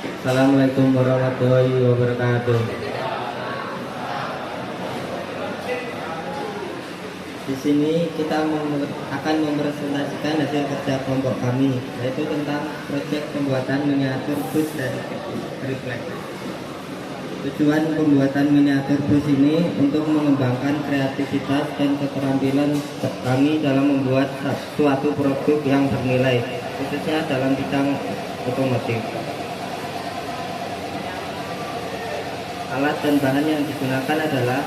Assalamualaikum warahmatullahi wabarakatuh. Di sini kita akan mempresentasikan hasil kerja kelompok kami, yaitu tentang proyek pembuatan miniatur bus dari triplek. Tujuan pembuatan miniatur bus ini untuk mengembangkan kreativitas dan keterampilan kami dalam membuat suatu produk yang bernilai, khususnya dalam bidang otomotif. Alat dan bahan yang digunakan adalah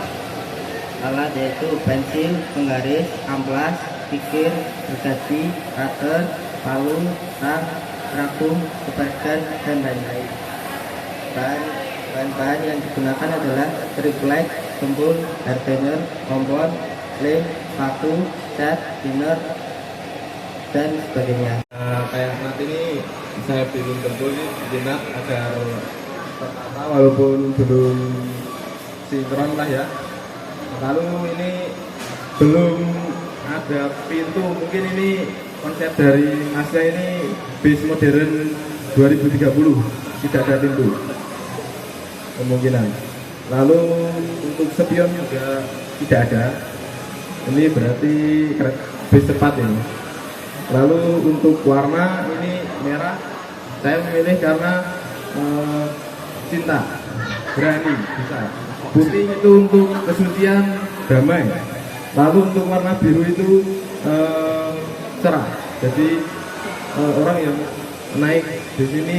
alat yaitu pensil, penggaris, amplas, pikir, gergaji, cutter, palu, tang, rakung, kebarkan, dan lain-lain. Bahan-bahan yang digunakan adalah triplek, sempul, hardener, kompor, lem, paku, cat, thinner, dan sebagainya. Kayak saat ini saya bikin sempul ini sejenak agar pertama walaupun belum sinkron lah ya. Lalu ini belum ada pintu, mungkin ini konsep dari Asya ini bis modern 2030, tidak ada pintu kemungkinan. Lalu untuk spion juga tidak ada, ini berarti bis cepat ini. Lalu untuk warna ini merah, saya memilih karena cinta, berani, bisa. Putih itu untuk kesucian, damai. Lalu untuk warna biru itu cerah. Jadi orang yang naik di sini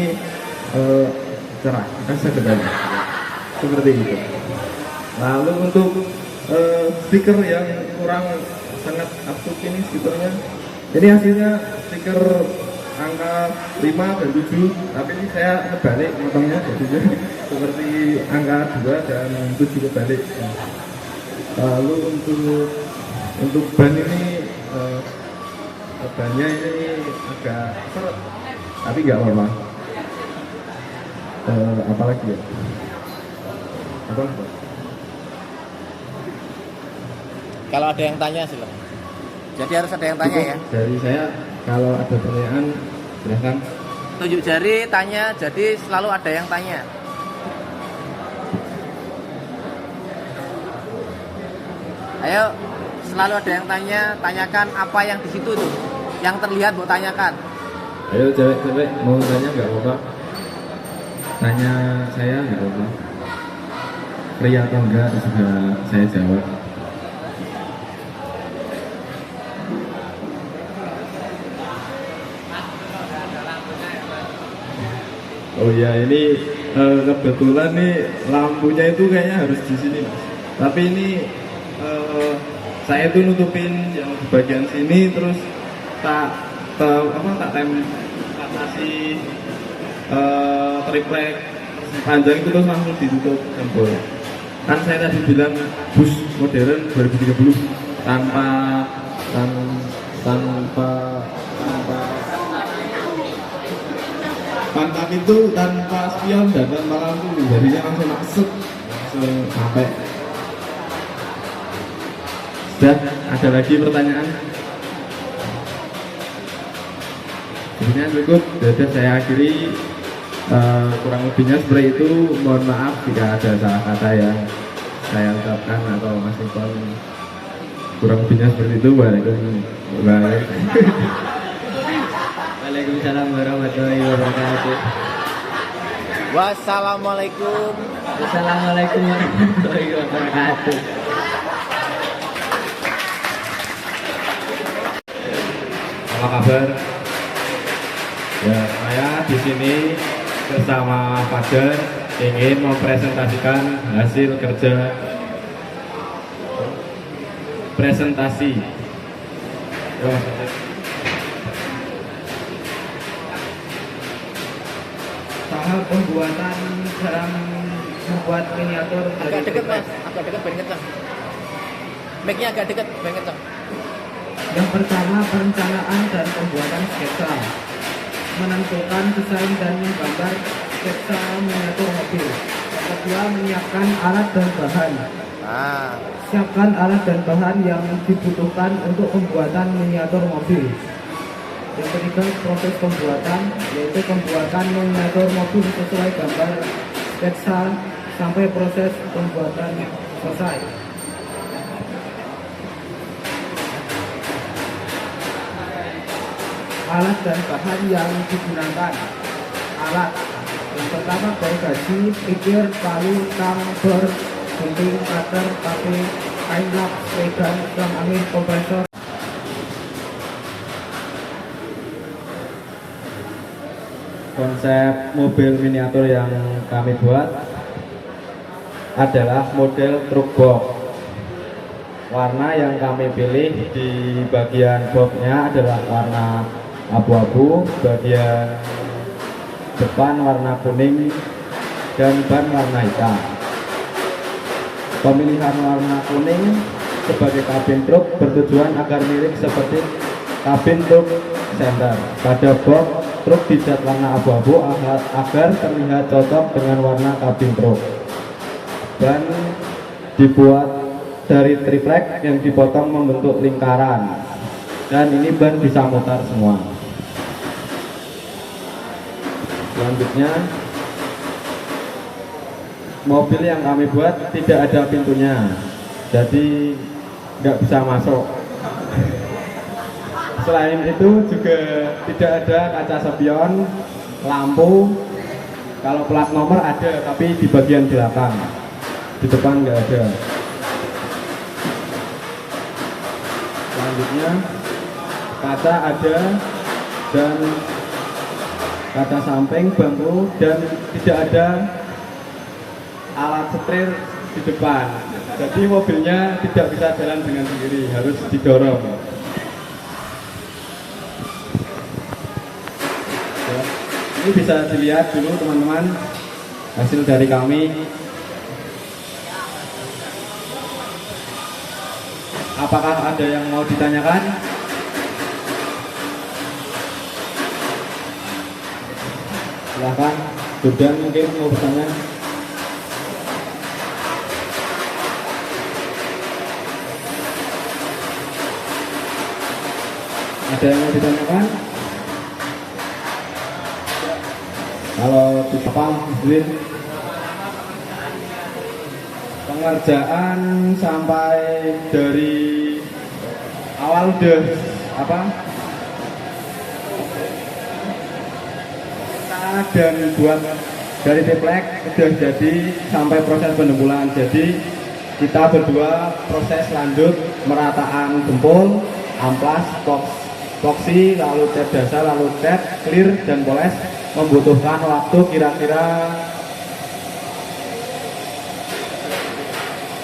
cerah, rasa kedai. Seperti itu. Lalu untuk stiker yang kurang sangat absurd ini stikernya. Ini hasilnya stiker angka 5 dan 7, tapi ini saya kebalik motongnya jadinya seperti angka 2 dan 7 kebalik. Lalu untuk ban ini bannya ini agak seret, tapi nggak apa-apa. Apalagi ya? Apa? Kalau ada yang tanya silakan. Jadi harus ada yang tanya ya. Dari saya kalau ada pertanyaan silahkan. Tunjuk jari tanya, jadi selalu ada yang tanya. Ayo, selalu ada yang tanya, tanyakan apa yang di situ tuh, yang terlihat mau tanyakan. Ayo cewek-cewek mau tanya nggak apa-apa. Tanya saya nggak apa-apa. Pria atau enggak sudah saya jawab. Oh ya, ini kebetulan nih lampunya itu kayaknya harus di sini, Mas. Tapi ini saya itu nutupin yang di bagian sini, terus tak kasih triplek panjang itu terus langsung ditutup jempol. Kan saya tadi bilang bus modern 2030 tanpa pintu, tanpa spion dan tanpa lampu, jadinya langsung masuk, langsung sampai. Sudah, ada lagi pertanyaan? Sebenarnya cukup, sudah saya akhiri. Kurang lebihnya seperti itu. Mohon maaf jika ada salah kata yang saya ucapkan atau Mas Ipon kurang lebihnya seperti itu. Waalaikumsalam warahmatullahi wabarakatuh. Wassalamualaikum. Assalamualaikum warahmatullahi wabarakatuh. Apa kabar? Ya, saya di sini bersama Fajar ingin mempresentasikan hasil kerja presentasi. Tahap pembuatan dalam membuat miniatur Agak dekat mas, agak dekat biar kencang. Mic-nya agak dekat biar kencang. Yang pertama, perencanaan dan pembuatan sketsa, menentukan desain dan menggambar sketsa miniatur mobil. Yang kedua, menyiapkan alat dan bahan. Siapkan alat dan bahan yang dibutuhkan untuk pembuatan miniatur mobil. Yang ketiga, proses pembuatan, yaitu pembuatan miniatur mobil sesuai gambar sketsa sampai proses pembuatan selesai. Alat dan bahan yang digunakan. Alat yang pertama, gergaji, pikir, palu, tang, bor, gunting, cutter, tape, kain lap, pegan, drum angin, kompresor. Konsep mobil miniatur yang kami buat adalah model truk box. Warna yang kami pilih di bagian boxnya adalah warna abu-abu, bagian depan warna kuning, dan ban warna hitam. Pemilihan warna kuning sebagai kabin truk bertujuan agar mirip seperti kabin truk senter. Pada box truk dicat warna abu-abu agar terlihat cocok dengan warna kabin truk. Ban dibuat dari triplek yang dipotong membentuk lingkaran, dan ini ban bisa mutar semua. Selanjutnya, mobil yang kami buat tidak ada pintunya, jadi nggak bisa masuk. Selain itu juga tidak ada kaca spion, lampu. Kalau plat nomor ada, tapi di bagian belakang, di depan nggak ada. Selanjutnya, kaca ada, dan kaca samping, bangku, dan tidak ada alat setir di depan. Jadi mobilnya tidak bisa jalan dengan sendiri, harus didorong. Ini bisa dilihat dulu teman-teman hasil dari kami. Apakah ada yang mau ditanyakan? Silahkan, Jordan mungkin mau bertanya. Ada yang mau ditanyakan? Kalau di Jepang, pengerjaan sampai dari awal udah dan buat dari triplek udah jadi sampai proses pendempulan. Jadi kita berdua proses lanjut merataan jempol, amplas, boxy, lalu cat dasar, lalu cat, clear, dan poles. Membutuhkan waktu kira-kira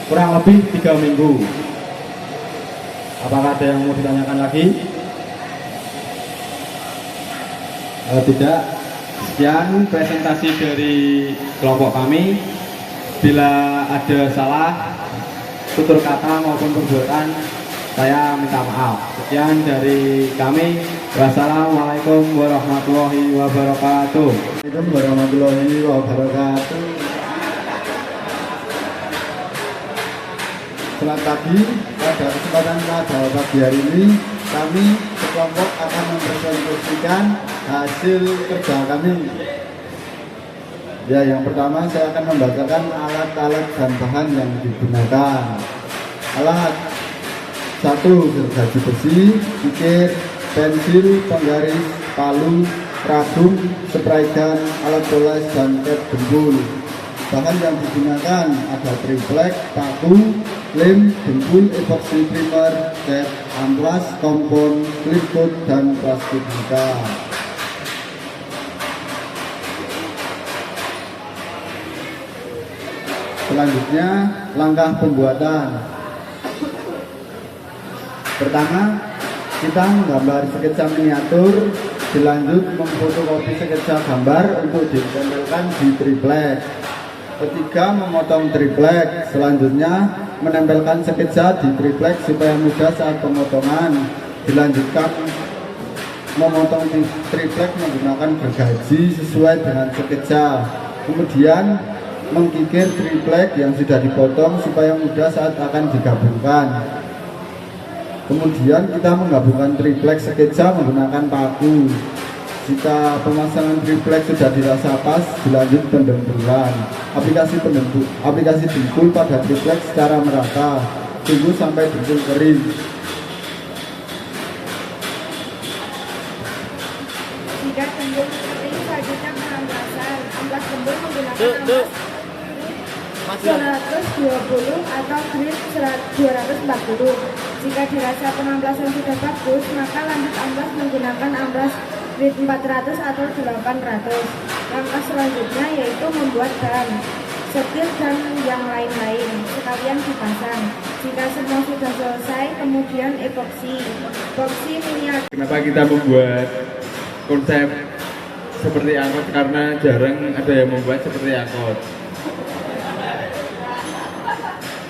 kurang lebih 3 minggu. Apakah ada yang mau ditanyakan lagi? Tidak. Sekian presentasi dari kelompok kami. Bila ada salah tutur kata maupun perbuatan, saya minta maaf. Sekian dari kami. Wassalamualaikum warahmatullahi wabarakatuh. Assalamualaikum warahmatullahi wabarakatuh. Selamat pagi. Pada kesempatan pada pagi hari ini, kami sekelompok akan mempresentasikan hasil kerja kami. Ya, yang pertama saya akan membacakan alat-alat dan bahan yang digunakan. Alat 1, gergaji besi, pikir, pensil, penggaris, palu, ragum, spray gun, alat poles, dan cat dempul. Bahan yang digunakan ada triplek, paku, lem, dempul, epoxy primer, cat, amplas, kompon, clip coat, dan plastik buka. Selanjutnya, langkah pembuatan. Pertama, kita menggambar sketsa miniatur, dilanjut memfotokopi sketsa gambar untuk ditempelkan di triplek. Ketiga, memotong triplek. Selanjutnya, menempelkan sketsa di triplek supaya mudah saat pemotongan. Dilanjutkan memotong triplek menggunakan gergaji sesuai dengan sketsa. Kemudian mengkikir triplek yang sudah dipotong supaya mudah saat akan digabungkan. Kemudian kita menggabungkan triplek sketsa menggunakan paku. Jika pemasangan triplek sudah dirasa pas, dilanjut pendempulan. Aplikasi dengkul pada triplek secara merata. Tunggu sampai dengkul kering. Jika gembul kering, selanjutnya pengampasan. Amplas gembul menggunakan Tuh, amplas Masih 120 atau grid 240. Jika dirasa pengamplasan sudah bagus, maka lanjut amplas menggunakan amplas grid 400 atau 800. Langkah selanjutnya yaitu membuat ban, setir dan yang lain-lain sekalian dipasang. Jika semua sudah selesai, kemudian epoksi miniatur. Kenapa kita membuat konsep seperti angkot? Karena jarang ada yang membuat seperti angkot.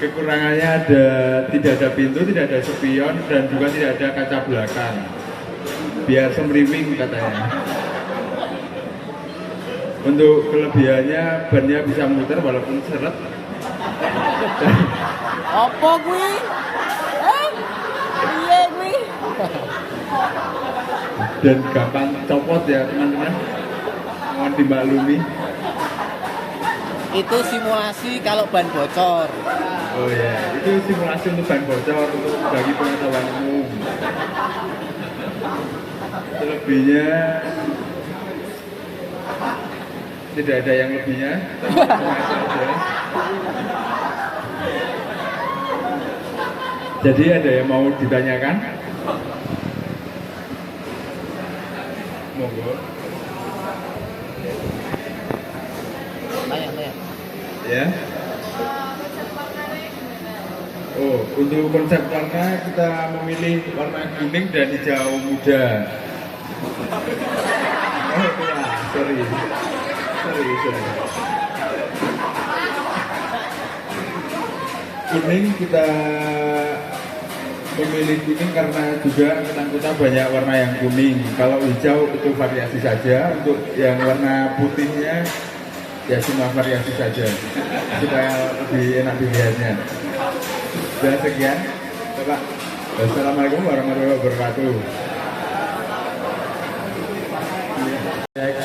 Kekurangannya tidak ada pintu, tidak ada spion, dan juga tidak ada kaca belakang. Biar semriwing katanya. Untuk kelebihannya, bannya bisa muter walaupun seret. apa gue? Iya gue. Dan gampang copot ya teman-teman. Mohon dimaklumi. Itu simulasi kalau ban bocor. Oh ya, itu simulasi untuk ban bocor untuk bagi pengetahuan umum. Selebihnya tidak ada yang lebihnya. Jadi ada yang mau ditanyakan? Monggo. Tanya. Ya. Oh, untuk konsep warna kita memilih warna kuning dan hijau muda. Oh, sorry. Kuning kita memilih kuning karena juga kita banyak warna yang kuning. Kalau hijau itu variasi saja. Untuk yang warna putihnya ya cuma variasi saja supaya lebih enak dilihatnya. Sudah sekian, Bapak. Wassalamualaikum warahmatullahi wabarakatuh.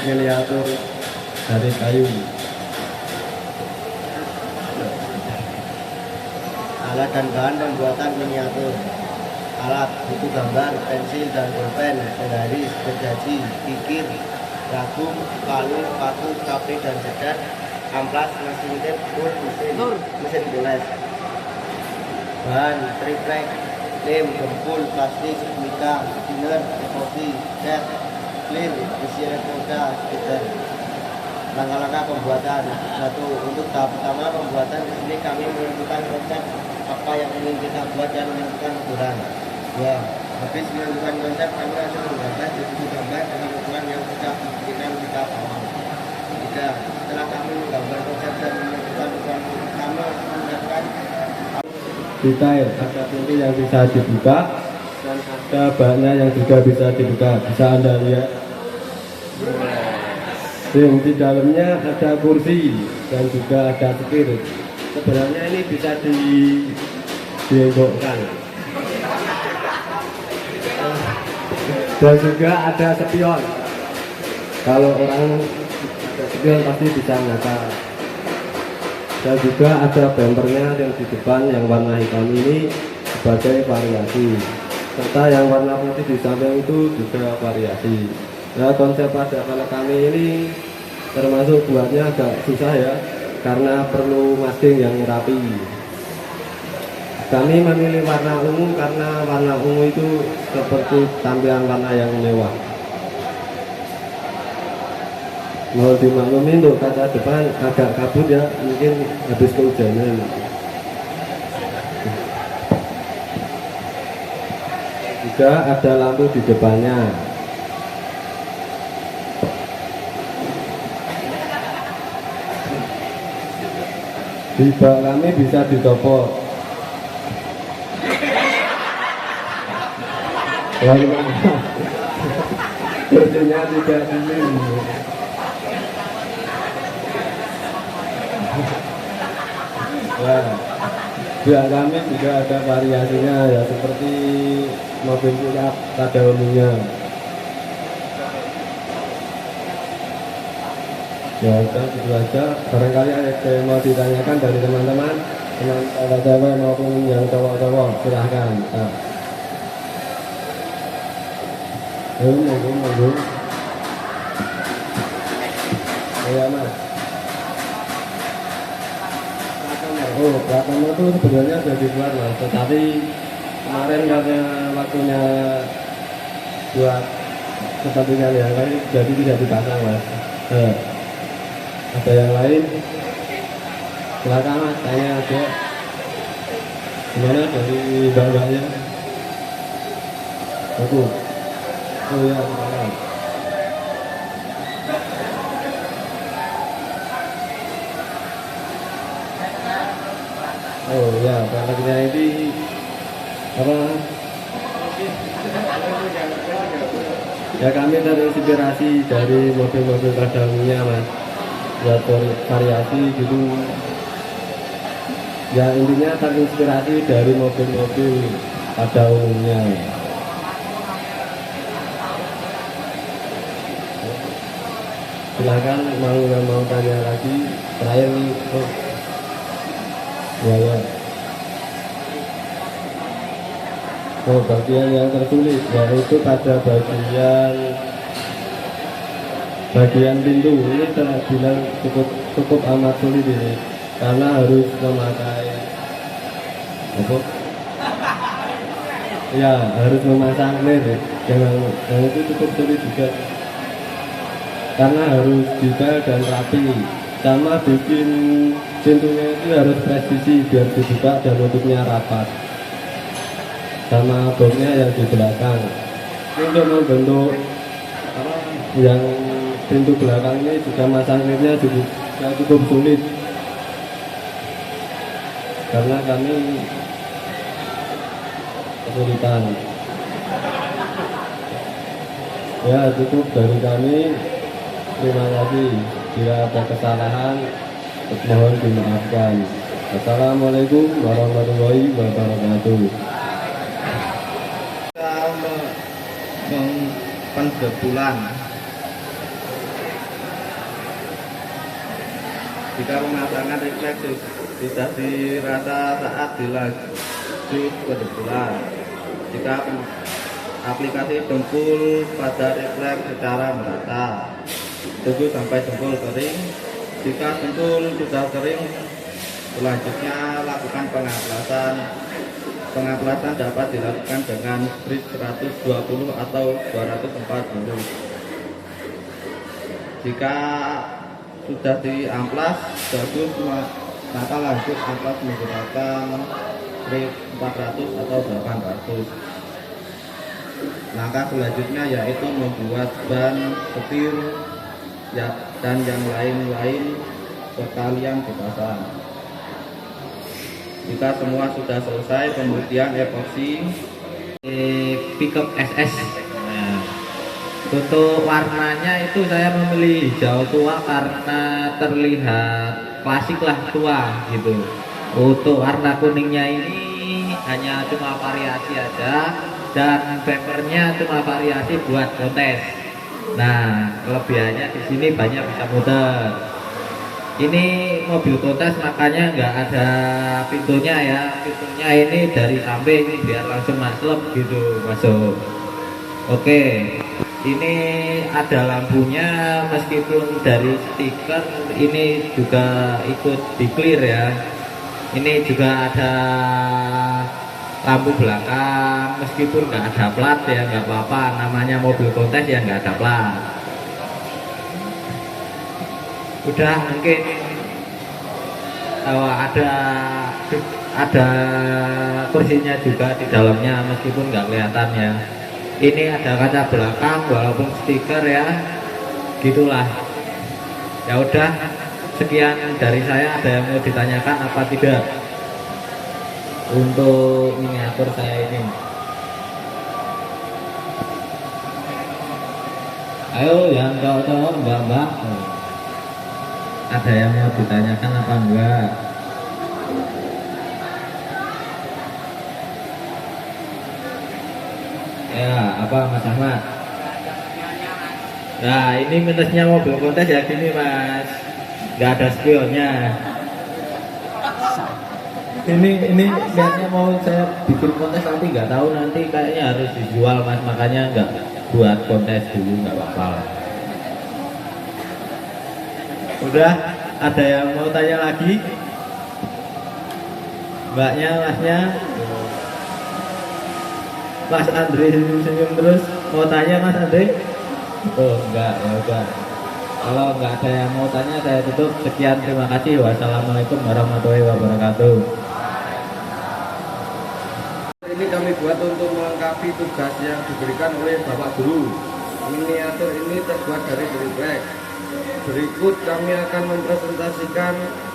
Miniatur dari kayu. Alat dan bahan pembuatan miniatur. Alat buku gambar, pensil dan pulpen, penggaris, gergaji, kikir, ragum, palu, paku, capri dan cedak, amplas, mesin tip, mesin tulis. Bahan triplek, lem, dempul, plastik, mika, thinner, epoxy, cat, clear, isi elektroda, stiker. Langkah-langkah pembuatan. 1. Untuk tahap pertama pembuatan, di sini kami menentukan konsep apa yang ingin kita buat dan menentukan ukuran. 2. Habis menentukan konsep, kami langsung menggambar di buku gambar dengan ukuran yang sudah kita paham. 3. Setelah kami menggambar konsep dan menentukan ukuran, kami langsung menggunakan detail. Ada pintu yang bisa dibuka dan ada bahannya yang juga bisa dibuka. Bisa Anda lihat. Di dalamnya ada kursi dan juga ada setir. Sebenarnya ini bisa dienggokkan. Dan juga ada spion. Kalau orang ada spion pasti bisa nyata. Dan juga ada bumpernya yang di depan yang warna hitam ini sebagai variasi. Serta yang warna putih di samping itu juga variasi. Nah, konsep pada kalau kami ini termasuk buatnya agak susah ya, karena perlu masking yang rapi. Kami memilih warna ungu karena warna ungu itu seperti tampilan warna yang mewah. Mau dimaklumi untuk kaca depan agak kabut ya, mungkin habis kehujanan. Juga ada lampu di depannya. Di bak kami bisa dicopot. Kursinya tidak dingin. Nah, Pihak kami juga ada variasinya ya, seperti mobil pickup pada umumnya. Ya udah gitu aja. Barangkali ada yang mau ditanyakan dari teman-teman, teman cewek maupun yang cowok-cowok, silahkan. Nah. Monggo. Ya mas. Oh, pratama itu sebenarnya sudah dibuat mas, tetapi kemarin karena waktunya buat kepentingan yang lain jadi tidak dipasang mas. Ada yang lain? Silakan mas, tanya aja. Gimana dari mbak-mbaknya? Aku. Oh ya, silakan. Oh ya, produknya ini apa? Ya kami terinspirasi dari mobil-mobil pada umumnya mas, buat variasi gitu. Ya intinya terinspirasi dari mobil-mobil pada umumnya. Silakan mau tanya lagi, terakhir nih. Ya. Oh, bagian yang tersulit yaitu pada bagian pintu ini terbilang cukup amat sulit ini, karena harus memakai apa? Ya harus memasang lir, yang itu cukup sulit juga, karena harus detail dan rapi, sama bikin pintunya itu harus presisi biar dibuka dan tutupnya rapat, sama boxnya yang di belakang. Ini untuk membentuk yang pintu belakang ini juga masang lirnya cukup sulit, karena kami kesulitan. Ya cukup dari kami, terima kasih. Bila ada kesalahan mohon dimaafkan. Assalamualaikum warahmatullahi wabarakatuh. Penbetulan. Jika pemasangan refleksi sudah dirasa saat dilaju penbetulan, jika aplikasi dempul pada refleks secara merata, tunggu sampai dempul kering. Jika dempul sudah kering, selanjutnya lakukan pengaplasan. Pengaplasan dapat dilakukan dengan sprit 120 atau 240. Jika sudah diamplas bagus, maka lanjut amplas menggunakan sprit 400 atau 800. Langkah selanjutnya yaitu membuat ban setir ya, dan yang lain-lain sekalian dipasang. Jika semua sudah selesai, kemudian epoksi pickup SS. Nah, untuk warnanya itu saya memilih hijau tua karena terlihat klasik lah, tua gitu. Untuk warna kuningnya ini hanya cuma variasi aja, dan bumpernya cuma variasi buat kontes. Nah, kelebihannya di sini banyak bisa muter. Ini mobil kontes makanya nggak ada pintunya ya. Pintunya ini dari samping biar langsung masuk gitu, masuk. Oke, ini ada lampunya, meskipun dari stiker ini juga ikut di clear ya. Ini juga ada lampu belakang, meskipun nggak ada plat ya nggak apa-apa, namanya mobil kontes ya nggak ada plat. Udah mungkin ada kursinya juga di dalamnya, meskipun nggak kelihatan ya. Ini ada kaca belakang walaupun stiker ya, gitulah. Ya udah, sekian dari saya. Ada yang mau ditanyakan apa tidak untuk miniatur saya ini? Ayo yang cowok-cowok, mbak-mbak, ada yang mau ditanyakan apa enggak? Ya, apa Mas Ahmad? Nah, ini minusnya mobil kontes ya gini Mas, nggak ada spionnya. Ini niatnya mau saya bikin kontes tapi nggak tahu nanti kayaknya harus dijual Mas, makanya nggak buat kontes dulu, nggak apa-apa. Udah, ada yang mau tanya lagi? Mbaknya, Masnya? Mas Andre senyum terus, mau tanya Mas Andre? Oh enggak, ya udah. Kalau nggak ada yang mau tanya saya tutup. Sekian, terima kasih. Wassalamualaikum warahmatullahi wabarakatuh. Ini kami buat untuk melengkapi tugas yang diberikan oleh Bapak Guru. Miniatur ini terbuat dari triplek. Berikut kami akan mempresentasikan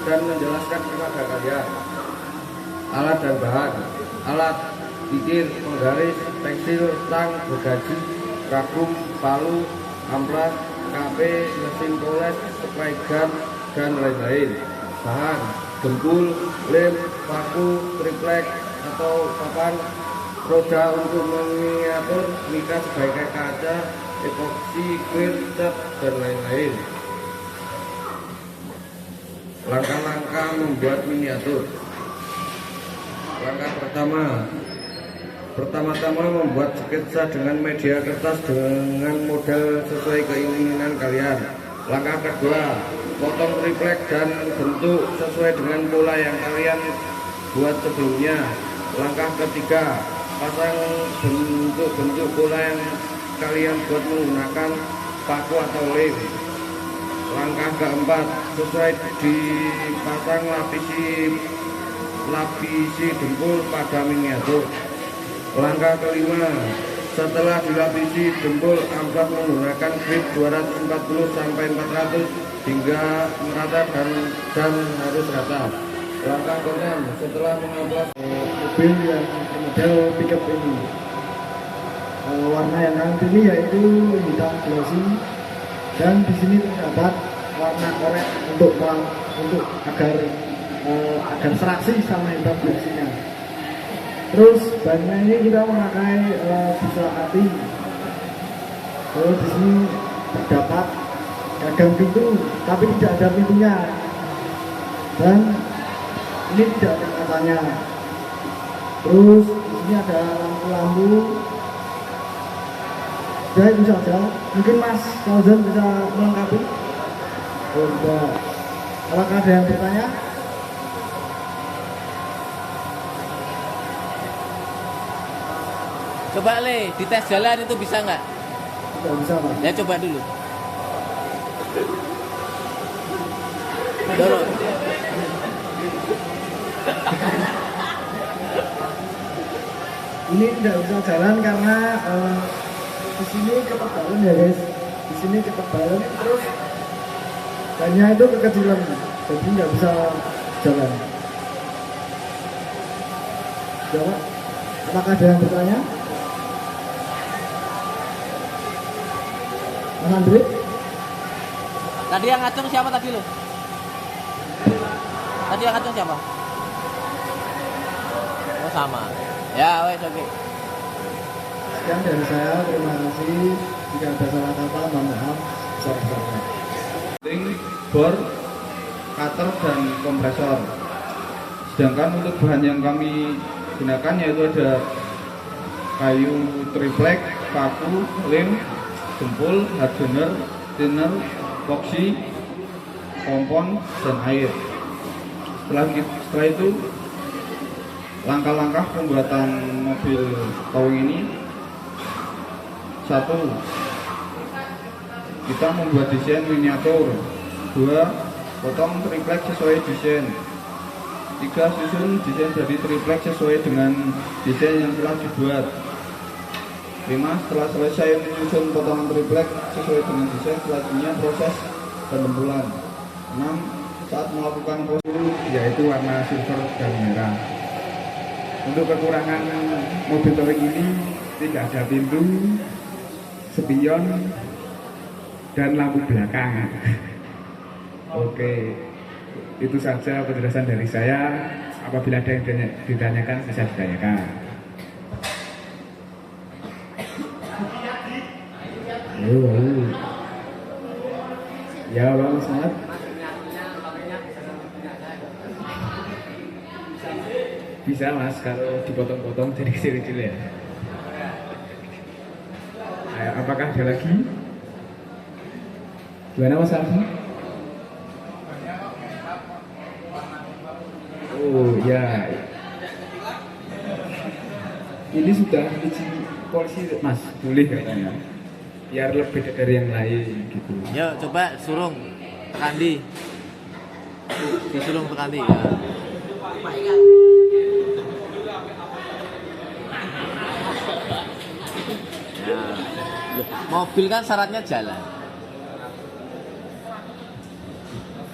dan menjelaskan kepada kalian alat dan bahan. Alat: kikir, penggaris, pensil, stang, gergaji, kagum, palu, amplas, KP, mesin poles, spray gun, dan lain-lain. Bahan: dempul, lem, paku, triplek atau papan, roda untuk miniatur, mika sebagai kaca, epoksi, kuir, cat, dan lain-lain. Langkah-langkah membuat miniatur. Langkah pertama-tama membuat sketsa dengan media kertas dengan model sesuai keinginan kalian. Langkah kedua, potong triplek dan bentuk sesuai dengan pola yang kalian buat sebelumnya. Langkah ketiga, pasang bentuk-bentuk pola yang kalian buat menggunakan paku atau lem. Langkah keempat, sesuai dipasang lapisi dempul pada miniatur. Langkah kelima, setelah dilapisi dempul, amplas menggunakan grip 240 sampai 400 hingga merata dan harus rata. Langkah keenam, setelah mengamplas mobil yang model pickup ini, warna yang kami pilih yaitu hitam glossy, dan di sini terdapat warna oranye untuk agar seraksi sama hitam glossy-nya. Terus bahannya ini kita memakai bisa ati. Terus di sini terdapat gagang pintu, tapi tidak ada pintunya. Dan ini tidak ada kacanya. Terus di sini ada lampu-lampu. Ya itu saja. Mungkin Mas Fauzan bisa melengkapi. Oh tidak. Apakah ada yang bertanya? Coba Le, dites jalan itu bisa nggak? Tidak bisa Pak. Ya coba dulu. Dorong. Ini tidak bisa jalan karena di sini ketebalan ya guys. Di sini ketebalan terus bannya itu kekecilan, jadi nggak bisa jalan. Jawab. Apakah ada yang bertanya? Mas Andre? Tadi yang ngacung siapa tadi lo? Tadi yang ngacung siapa? Oh sama. Ya wes oke. Sekian dari saya, terima kasih. Jika ada salah kata, mohon maaf. Besar-besarnya. Bor, cutter, dan kompresor. Sedangkan untuk bahan yang kami gunakan yaitu ada kayu triplek, paku, lem, dempul, hardener, thinner, epoxy, kompon, dan air. Setelah itu langkah-langkah pembuatan mobil towing ini. 1. Kita membuat desain miniatur. 2. Potong triplek sesuai desain. 3. Susun desain dari triplek sesuai dengan desain yang telah dibuat. 5. Setelah selesai menyusun potongan triplek sesuai dengan desain, selanjutnya proses pendempulan. 6. Saat melakukan proses yaitu warna silver dan merah. Untuk kekurangan mobil towing ini tidak ada pintu, spion, dan lampu belakang. Oke, itu saja penjelasan dari saya. Apabila ada yang ditanyakan bisa ditanyakan. Ya, bagus banget. Bisa mas, kalau dipotong-potong jadi kecil-kecil ya. Ayo, apakah ada lagi? Gimana mas Alfi? Oh ya, ini sudah uji polisi mas, boleh katanya. Biar lebih dari yang lain gitu. Yuk coba surung Kandi. Disurung ke Kandi ya. Ya. Loh, mobil kan syaratnya jalan.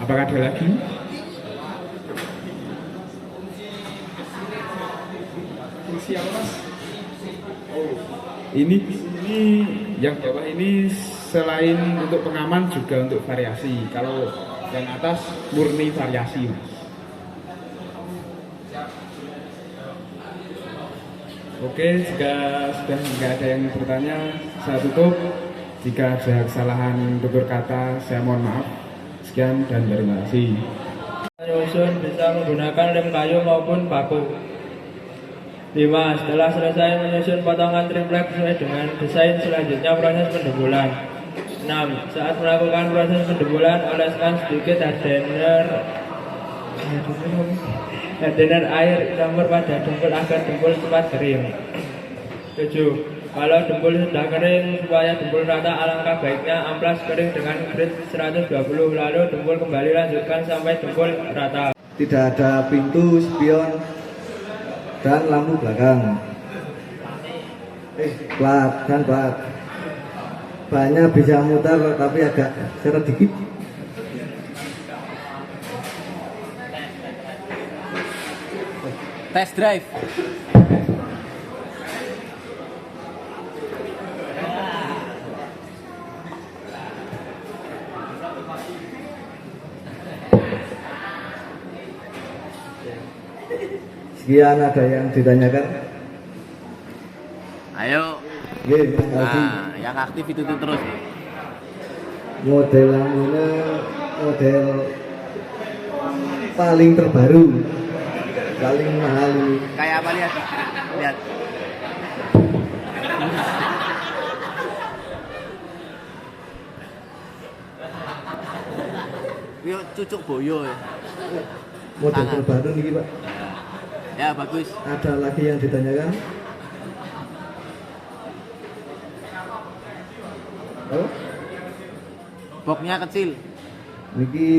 Apakah ada lagi? Fungsi apa mas? Oh, ini yang bawah ini selain untuk pengaman juga untuk variasi. Kalau yang atas murni variasi mas. Oke, jika sudah tidak ada yang bertanya, saya tutup. Jika ada kesalahan tutur kata, saya mohon maaf. Sekian dan terima kasih. Menyusun bisa menggunakan lem kayu maupun paku. 5. Setelah selesai menyusun potongan triplek sesuai dengan desain, selanjutnya proses pendebulan. 6. Saat melakukan proses pendebulan, oleskan sedikit hardener air campur pada dempul agar dempul cepat kering. 7. Kalau dempul sudah kering, supaya dempul rata, alangkah baiknya amplas kering dengan grit 120, lalu dempul kembali lanjutkan sampai dempul rata. Tidak ada pintu, spion, dan lampu belakang. Plat dan plat. Bannya bisa mutar tapi agak seret dikit. Test drive. Sekian, ada yang ditanyakan? Ayo. Oke, Mas Alfi. Nah, yang aktif itu terus. Model lampunya model paling terbaru, paling mahal ini. Kayak apa lihat? Lihat. Yuk cucuk boyo ya. Model Tangan. terbaru nih Pak. Ya bagus. Ada lagi yang ditanyakan? Oh, Boxnya kecil. niki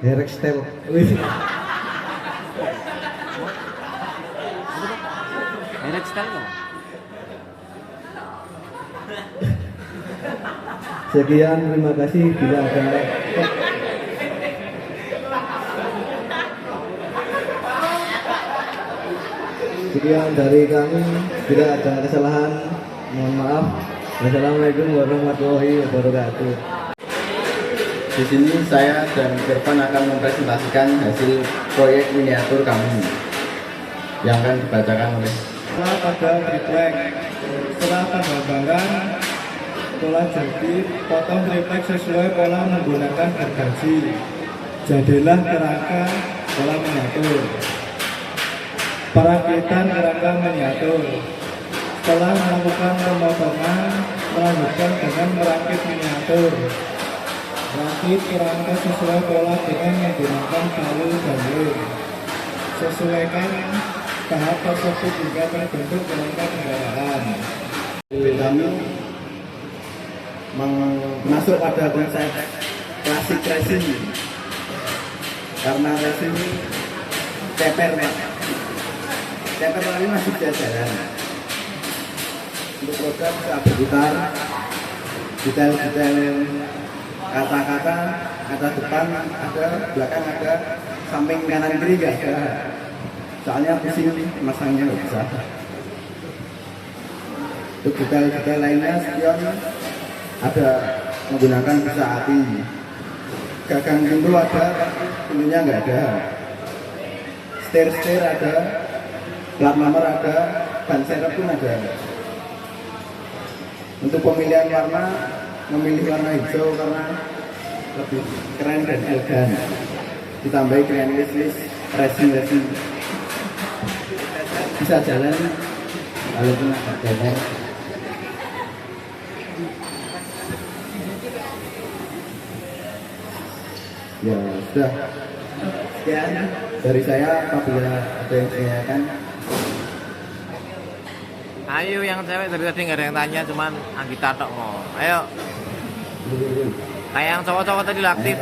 hairstyle. Merek style kok. Sekian, terima kasih. Bila ada sekian dari kami. Bila ada kesalahan, mohon maaf. Wassalamualaikum warahmatullahi wabarakatuh. Di sini saya dan Irfan akan mempresentasikan hasil proyek miniatur kami yang akan dibacakan oleh Pada triplek, setelah penggambaran pola jepit, potong triplek sesuai pola menggunakan gergaji. Jadilah kerangka pola miniatur. Perakitan kerangka miniatur. Setelah melakukan pemotongan, melanjutkan dengan merakit miniatur. Rakit kerangka sesuai pola dengan menggunakan palu dan lem. Sesuaikan tahap tersebut juga terbentuk kerangka kendaraan. Kami masuk pada konsep klasik racing, karena racing ceper Pak. Ceper tapi masih bisa jalan. Untuk program bisa berputar, detail-detail kata-kata, kata depan ada, belakang ada, samping kanan kiri nggak ada. Soalnya pusing masangnya nggak bisa. Untuk detail-detail lainnya, spion ada menggunakan busa api. Gagang pintu ada, pintunya nggak ada. Setir ada, plat nomor ada, ban serep pun ada. Untuk pemilihan warna memilih warna hijau karena lebih keren dan elegan. Ditambahi dengan list racing bisa jalan walaupun agak jalan. Ya sudah, sekian dari saya. Apabila ada yang ditanyakan, Ayo yang cewek dari tadi nggak ada yang tanya, cuman Anggita tok mau. Ayo. Kayak yang cowok-cowok tadi lah aktif.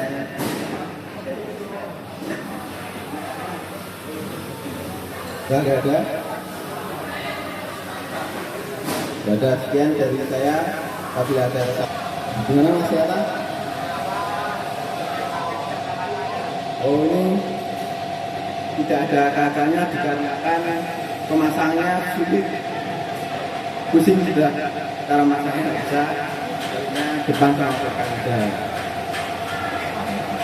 nggak ada. Nggak ada. Sekian dari saya. Apabila ada gimana Mas Yata? Oh, ini tidak ada kacanya dikarenakan pemasangnya sulit. Pusing sudah, cara masangnya nggak bisa. Karena depan sama belakang aja.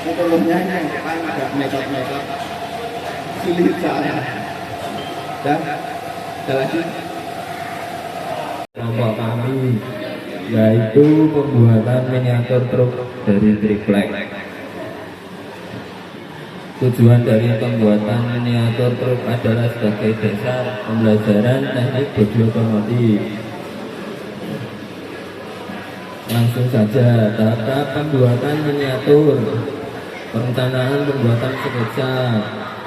Ini telurnya ini yang depan agak metot-metot. Sulit soalnya. Dan ada lagi. Kelompok kami yaitu pembuatan miniatur truk dari triplek. Tujuan dari pembuatan miniatur truk adalah sebagai dasar pembelajaran teknik bodi otomotif. Langsung saja, tahap pembuatan miniatur, perencanaan pembuatan sketsa,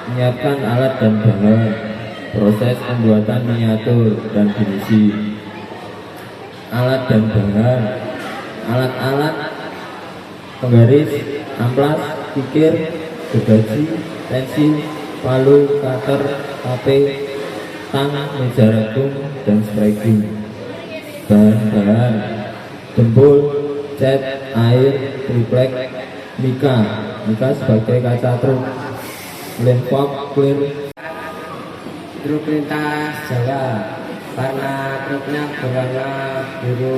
menyiapkan alat dan bahan, proses pembuatan miniatur dan finishing. Alat dan bahan, alat-alat penggaris, amplas, kikir, gergaji, pensil, palu, cutter, tape, tang, meja ragung, dan striking. Bahan-bahan: jempol, cat, air, triplek, mika sebagai kaca truk, lem fog, clear. Truk lintas Jawa karena truknya berwarna biru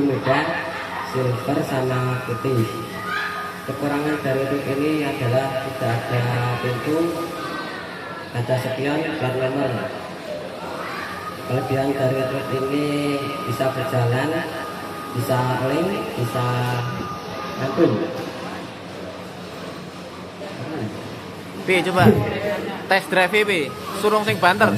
muda, silver sama putih. Kekurangan dari truk ini adalah tidak ada pintu, kaca spion, plat nomor. Kelebihan dari truk ini bisa berjalan, bisa link, bisa ngapung. Pi, coba tes drive Pi, surung sing banter.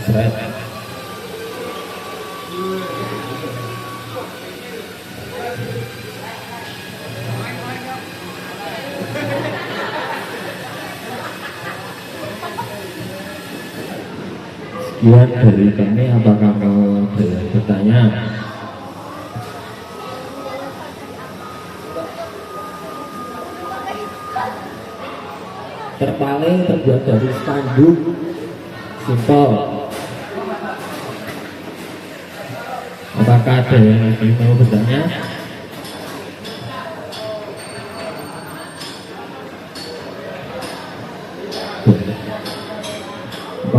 Sekian dari kami, apakah mau bertanya? Terpaling terbuat dari spanduk, simpel. Apakah ada yang lagi mau bertanya?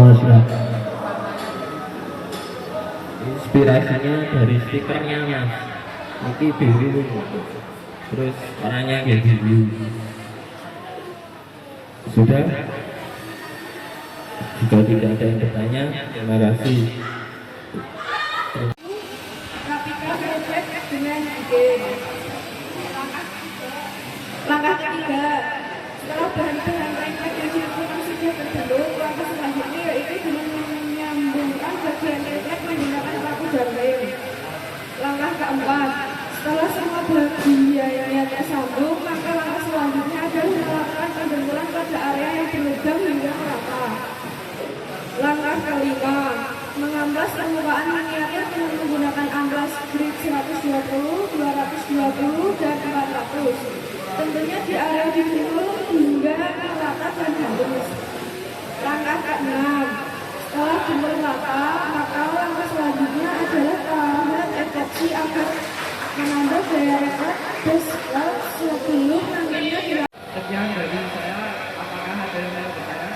Sudah. Inspirasinya dari stikernya Mas, ini biru, terus orangnya kayak biru. Sudah. Jika tidak ada yang bertanya, terima kasih. Rapika project dengan ide. Langkah ketiga, setelah bahan-bahan triplek yang dilakukan sudah terbentuk, langkah selanjutnya yaitu dengan menyambungkan bagian triplek menggunakan paku dan lem. Langkah keempat, setelah semua bagiannya tersambung, maka langkah selanjutnya adalah melakukan pendengkulan pada area yang berlubang hingga merata. Langkah kelima, mengamplas permukaan miniatur dengan menggunakan amplas grid 120, 220, dan 400. Tentunya di area dipukul hingga merata dan halus. Langkah keenam, setelah jempol rata, maka langkah selanjutnya adalah tahap efeksi agar menambah daya rekod besar sebelum nantinya dilakukan. Sekian dari saya, apakah ada yang mau bertanya?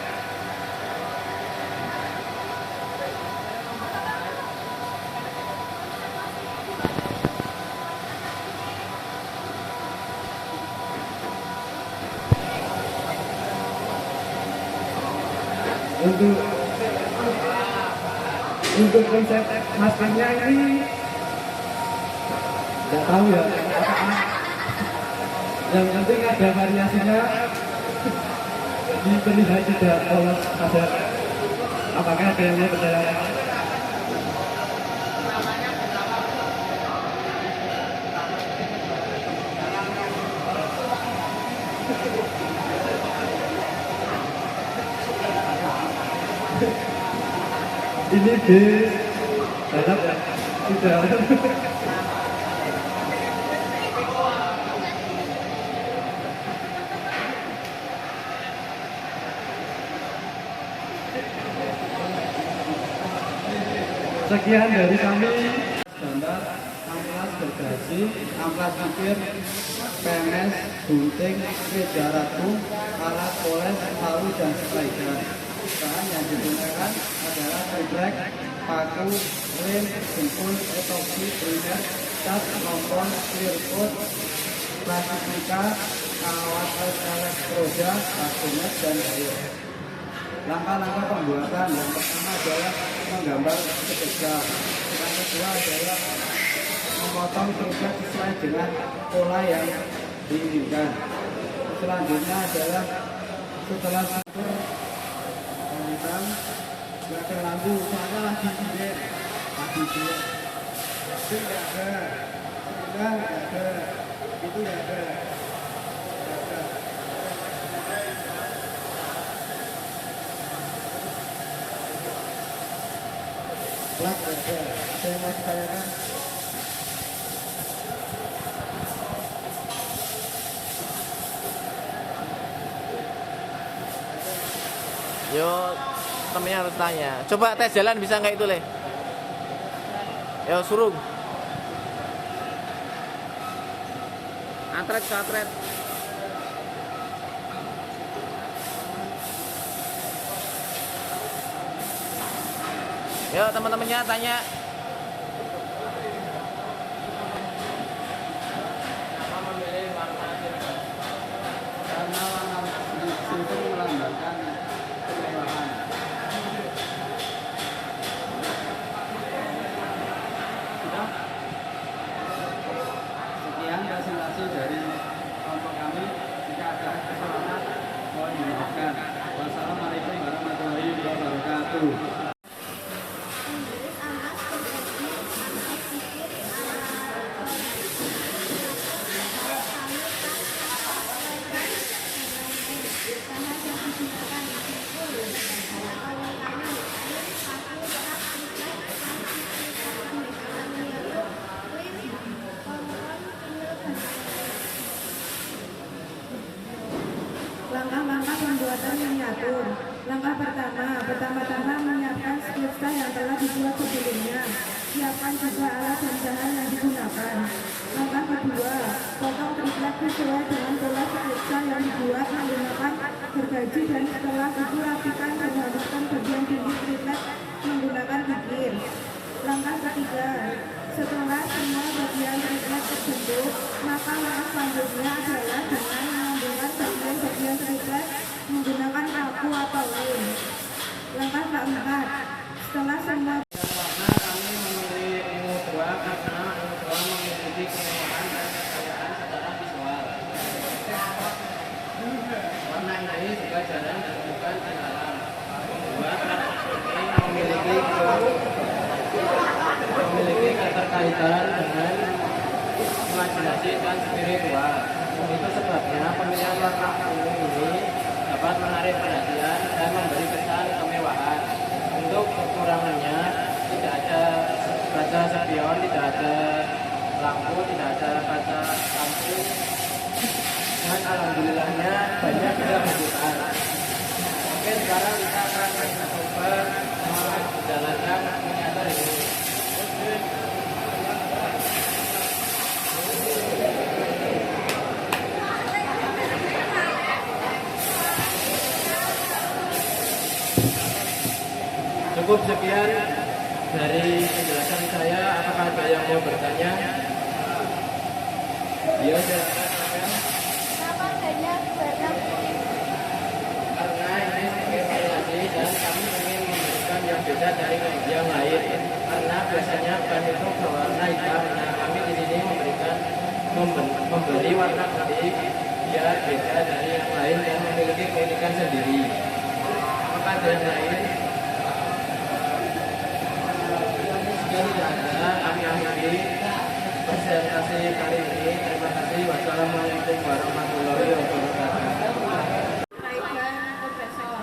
Untuk konsep maskernya ini nggak tahu ya apakah. Yang penting ada variasinya, jadi terlihat tidak polos ada. Apakah ada yang mau perjalanan? Ini bis balap ya? Sudah. Sekian dari kami. Gambar amplas gergaji, amplas pikir, PMS, gunting, meja ratu, alat poles, palu, dan spider. Bahan yang digunakan adalah triplek, paku, lem, jempol, epoxy, primer, cat, lompon, clear coat, plastik mica, alat elektroda, magnet, dan air. Langkah-langkah pembuatan yang pertama adalah menggambar sekejap. Yang kedua adalah memotong triplek sesuai dengan pola yang diinginkan. Selanjutnya adalah setelah syukur mengitam belakang lampu sana lagi jilid itu nggak ada, sudah nggak ada, itu nggak ada. Plak ada, saya mau tanyakan. Yo, temennya harus tanya. Coba tes jalan bisa nggak itu, Le? Yo, suruh. Atret ke atret. Yo, teman-temannya tanya. Kenapa memilih warna silver? Karena warna silver melambangkan kemewahan. Sudah? Sekian presentasi dari kelompok kami. Jika ada kesalahan, mohon dimaafkan. Wassalamualaikum warahmatullahi wabarakatuh. Langkah-langkah pembuatan miniatur. Langkah pertama-tama menyiapkan sketsa yang telah dibuat sebelumnya. Siapkan juga alat dan bahan yang digunakan. Langkah kedua, potong triplek sesuai dengan pola sketsa yang dibuat menggunakan gergaji dan setelah itu rapikan dan haluskan bagian tinggi triplek menggunakan bibir. Langkah ketiga, setelah semua bagian triplek terbentuk, maka langkah selanjutnya adalah dengan menghubungkan bagian triplek menggunakan paku atau lem. Langkah keempat, setelah semua Warna kami memilih ungu 2 karena ungu 2 memiliki kemewahan dan kekayaan secara visual. Warna ini juga jarang ditemukan di alam. Ungu 2 karena memiliki keterkaitan dengan imajinasi dan spiritual. Itu sebabnya pemilihan warna ungu ini dapat menarik perhatian dan memberi kesan kemewahan. Untuk kekurangannya tidak ada kaca spion, tidak ada lampu, tidak ada kaca lampu. Dan alhamdulillahnya banyak yang membutuhkan. Oke, sekarang kita akan mencoba menjalankan miniatur ini. Cukup sekian dari penjelasan saya. Apakah ada yang mau bertanya? Ya, silakan. Kenapa banyak barang Karena ini sebagai variasi dan kami ingin memberikan yang beda dari yang lain. Karena biasanya ban itu berwarna hitam. Nah, kami di sini memberikan warna putih biar beda dari yang lain yang memiliki keunikan sendiri. Apakah ada yang lain? Jika tidak ada, kami akhiri presentasi kali ini. Terima kasih. Wassalamualaikum warahmatullahi wabarakatuh. Kaidah Profesor.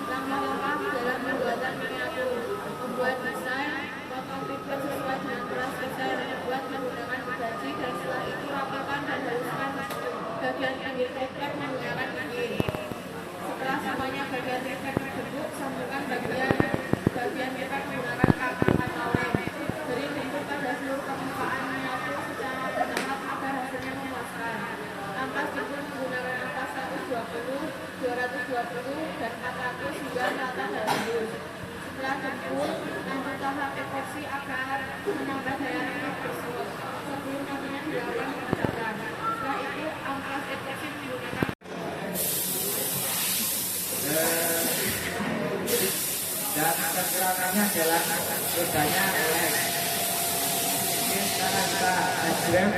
Langkah-langkah dalam pembuatan miniatur. Membuat desain, potong triplek sesuai dengan kelas desain yang dibuat menggunakan gergaji dan setelah itu rapatkan dan haluskan bagian pinggir triplek menggunakan gigi. Setelah semuanya bagian triplek terbentuk, sambungkan bagian triplek menggunakan kapak atau lem. Beri bentuk pada seluruh permukaan miniatur secara bertahap agar hasilnya memuaskan. Ampas jempol menggunakan ampas 120, 220, dan 400 hingga rata dan lurus. Setelah jempol, lanjut tahap epoksi agar menambah daya tarik tersebut. Sebelum nantinya dilakukan pengecekan. Setelah itu, ampas epoksi menggunakan dan pergerakannya adalah rodanya elek. Mungkin sekarang kita adrem.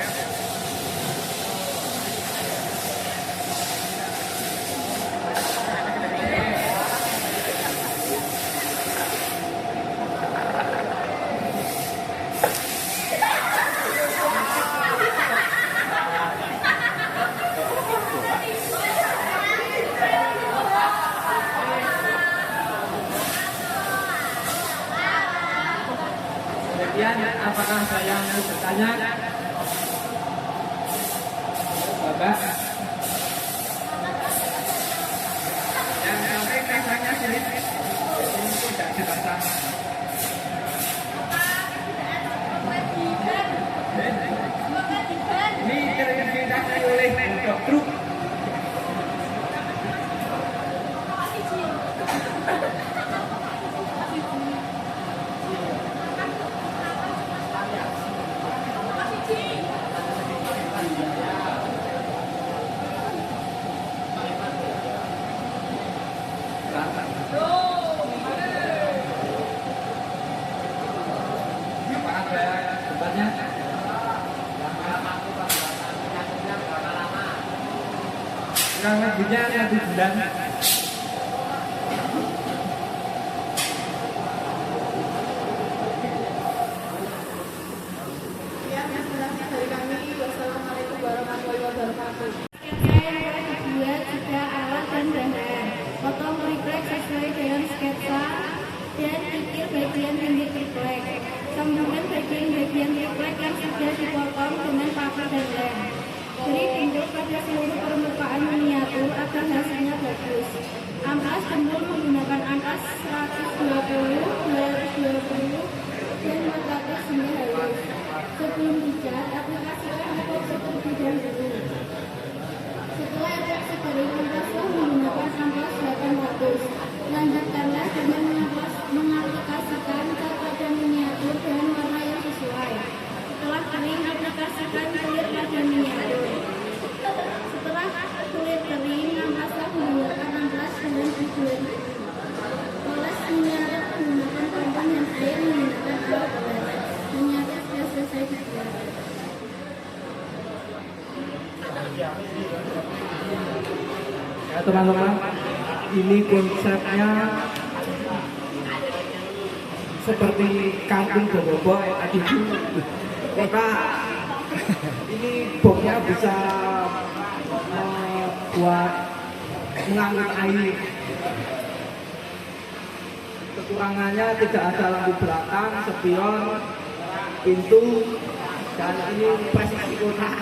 Kemudian, apakah ada yang mau bertanya? Bapak? Yang sampai kasanya sini. Ini tidak dipasang. Ini terindikasi oleh Dok Truk. Kurang lebihnya 1 bulan. sekian penjelasan dari kami. Wassalamualaikum warahmatullahi wabarakatuh. Sketsa yang telah dibuat juga alat dan bahan. Potong triplek sesuai dengan sketsa dan kikir bagian pinggir triplek. Sambungkan bagian triplek yang sudah dipotong dengan paku dan lem. Beri bentuk pada seluruh permukaan miniatur agar hasilnya bagus. Amplas jempol menggunakan ampas 120, 220, dan 400 hingga halus. Sebelum dicat, aplikasikan epoksi terlebih dahulu. Setelah epoksi kering, amplaslah menggunakan ampas 800. Lanjutkanlah dengan mengaplikasikan cat pada miniatur dengan warna yang sesuai. Setelah kering, aplikasikan kulit pada miniatur. Setelah kulit kering, amplaslah menggunakan amplas dengan tujuan. Oles miniatur menggunakan kompon dan air menggunakan alat oles. Miniatur sudah selesai dibuat. Ya teman-teman, ini konsepnya seperti kampung bobo tadi dulu. Maka ini bomnya bisa buat mengangkut air. Kekurangannya tidak ada lampu belakang, spion, pintu, dan ini presisi kotak.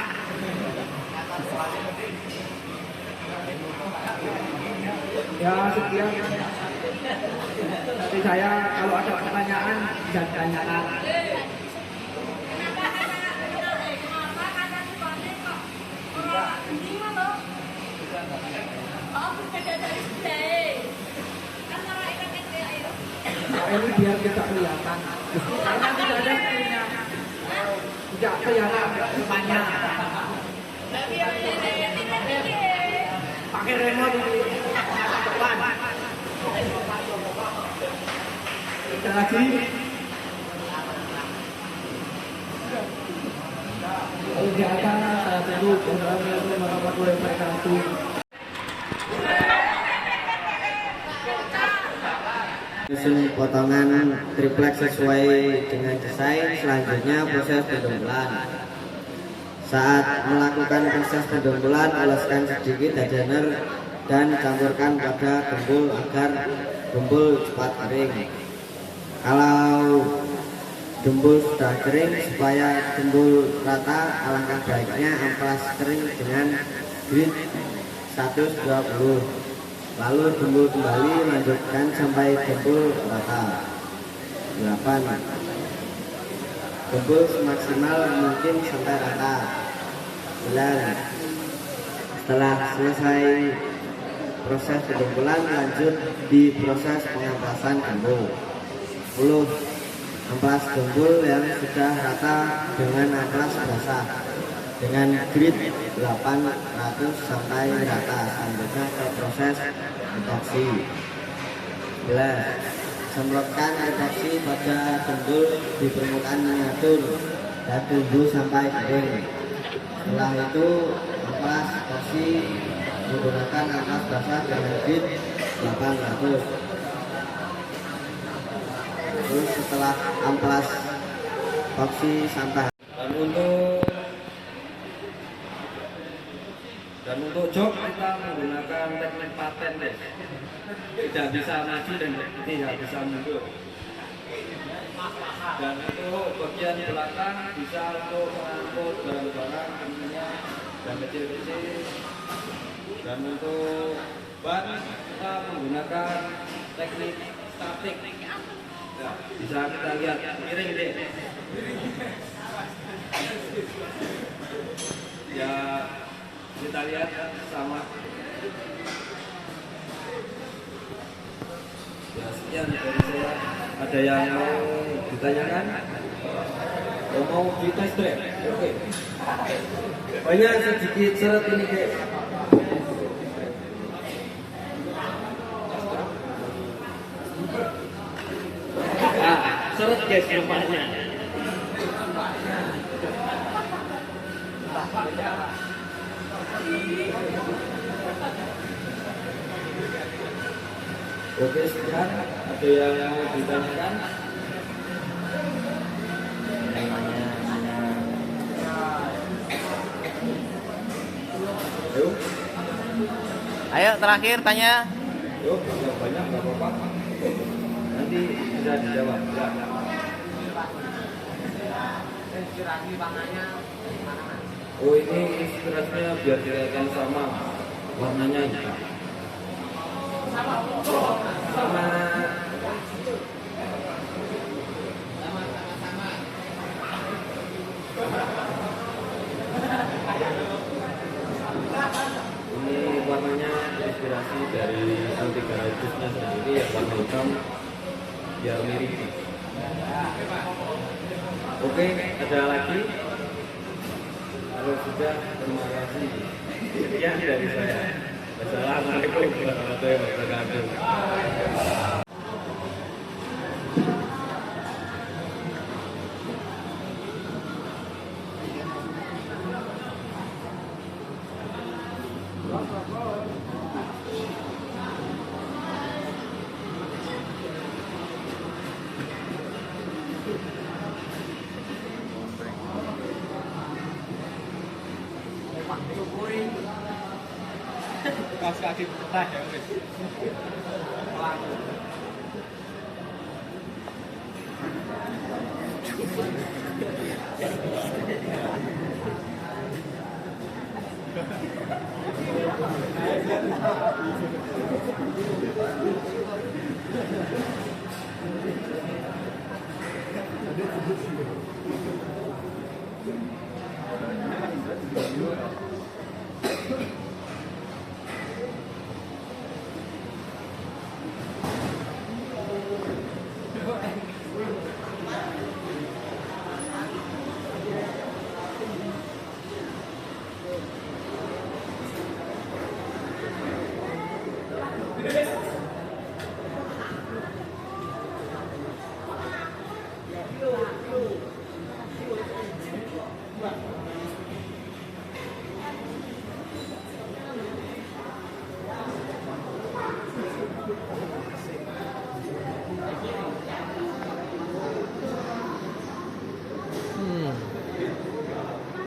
Ya sekian dari saya. Kalau ada pertanyaan bisa ditanyakan. Ini biar kita kelihatan. Karena tidak ada punya, tidak kelihatan depannya. Pakai remote ini. Depan. Sekali lagi. Kegiatan saya dulu wabarakatuh. Wassalamualaikum warahmatullahi wabarakatuh. Menyusun potongan triplek sesuai dengan desain. Selanjutnya proses pendumpulan. Saat melakukan proses pendumpulan, oleskan sedikit designer dan campurkan pada gembul agar gembul cepat kering. Kalau gembul sudah kering, supaya gembul rata, alangkah baiknya amplas kering dengan grit 120. Lalu gembul kembali, lanjutkan sampai gembul rata. 8. Gembul semaksimal mungkin sampai rata. 9. Setelah selesai proses pendumpulan, lanjut di proses pengamplasan gembul. 10. Amplas gembul yang sudah rata dengan amplas basah dengan grit 800 sampai rata. Selanjutnya ke proses epoksi. 11. Semprotkan epoksi pada gembul di permukaan miniatur dan tunggu sampai kering. Setelah itu amplas epoksi menggunakan amplas basah dengan grit 800. Terus setelah amplas epoksi sampah. Dan untuk jok kita menggunakan teknik paten deh. Tidak bisa maju dan tidak bisa mundur. Dan untuk bagian belakang bisa untuk mengangkut barang-barang tentunya dan kecil-kecil. Dan untuk ban kita menggunakan teknik statik. Ya, bisa kita lihat miring deh. Ya, kita lihat sama. Ya, sekian dari saya. Ada yang mau ditanyakan? Mau di test drive? Oke. Banyak sedikit seret ini guys. Seret guys rupanya. Oke, sekarang ada yang mau ditanyakan? Ayo terakhir tanya. Yuk, yang banyak nggak apa-apa. Nanti bisa dijawab. Ya. Inspirasi warnanya Oh, ini inspirasinya biar kelihatan sama warnanya juga. Sama. Ini warnanya inspirasi dari Santi Garajusnya sendiri yang warna hitam biar mirip. Oke, ada lagi? Kalau sudah, terima kasih. Sekian dari saya. Wassalamualaikum warahmatullahi wabarakatuh. Kaki putih ya wis.